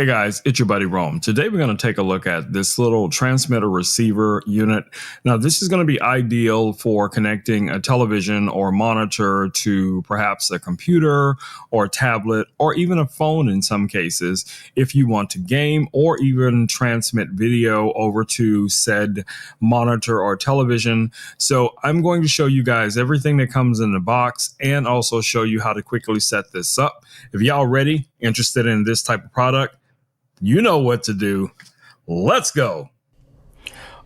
Hey guys, it's your buddy Rome. Today we're going to take a look at this little transmitter receiver unit. Now this is going to be ideal for connecting a television or monitor to perhaps a computer or a tablet or even a phone in some cases if you want to game or even transmit video over to said monitor or television. So I'm going to show you guys everything that comes in the box and also show you how to quickly set this up. If y'all ready, interested in this type of product, you know what to do. Let's go.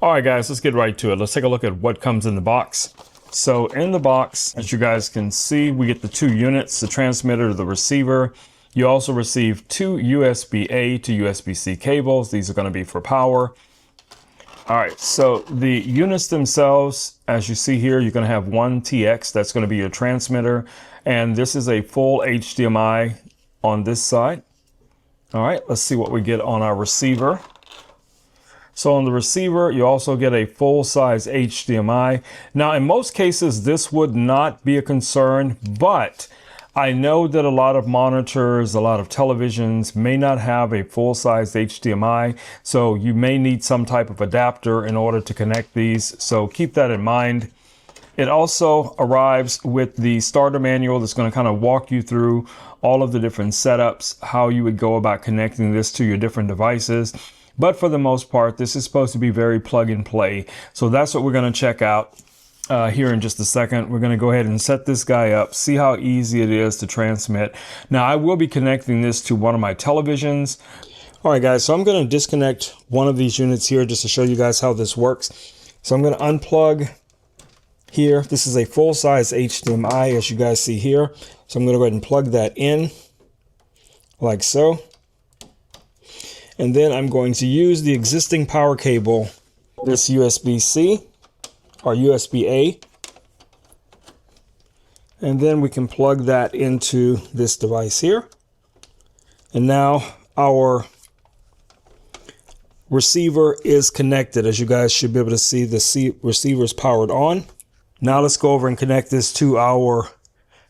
All right, guys, let's get right to it. Let's take a look at what comes in the box. So in the box, as you guys can see, we get the two units, the transmitter, the receiver. You also receive two USB-A to USB-C cables. These are going to be for power. All right, so the units themselves, as you see here, you're going to have one TX. That's going to be your transmitter. And this is a full HDMI on this side. All right, let's see what we get on our receiver. So on the receiver, you also get a full-size HDMI. Now, in most cases, this would not be a concern, but I know that a lot of monitors, a lot of televisions may not have a full-size HDMI, so you may need some type of adapter in order to connect these. So keep that in mind. It also arrives with the starter manual that's going to kind of walk you through all of the different setups, how you would go about connecting this to your different devices. But for the most part, this is supposed to be very plug and play. So that's what we're going to check out here in just a second. We're going to go ahead and set this guy up, see how easy it is to transmit. Now, I will be connecting this to one of my televisions. All right, guys, so I'm going to disconnect one of these units here just to show you guys how this works. So I'm going to unplug here. This is a full-size HDMI, as you guys see here. So I'm going to go ahead and plug that in like so. And then I'm going to use the existing power cable, this USB-C or USB-A. And then we can plug that into this device here. And now our receiver is connected. As you guys should be able to see, the receiver is powered on. Now let's go over and connect this to our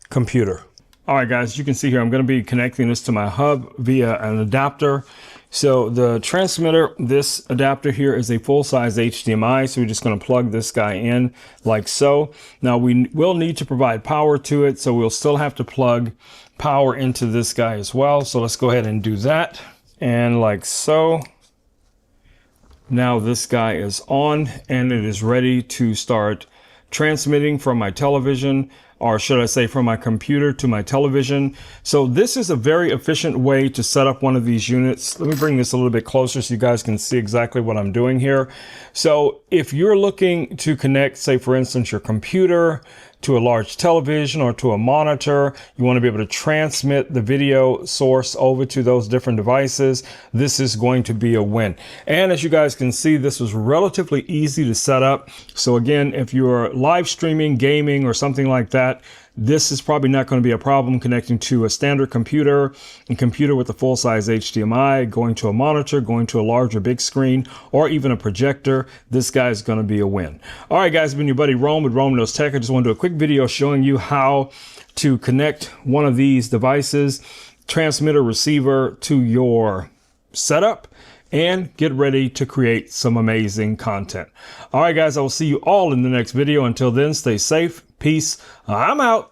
computer. All right, guys, you can see here, I'm going to be connecting this to my hub via an adapter. So the transmitter, this adapter here is a full-size HDMI. So we're just going to plug this guy in like so. Now we will need to provide power to it. So we'll still have to plug power into this guy as well. So let's go ahead and do that. And like so. Now this guy is on and it is ready to start transmitting from my television, or should I say from my computer to my television. So this is a very efficient way to set up one of these units. Let me bring this a little bit closer so you guys can see exactly what I'm doing here. So if you're looking to connect, say for instance, your computer to a large television or to a monitor, you want to be able to transmit the video source over to those different devices, this is going to be a win. And as you guys can see, this was relatively easy to set up. So again, if you're live streaming, gaming, or something like that, this is probably not going to be a problem connecting to a standard computer, a computer with a full-size HDMI, going to a monitor, going to a larger big screen, or even a projector. This guy is going to be a win. All right, guys, it's been your buddy Rome with Rome Knows Tech. I just want to do a quick video showing you how to connect one of these devices, transmitter, receiver, to your setup and get ready to create some amazing content. All right, guys, I will see you all in the next video. Until then, stay safe. Peace. I'm out.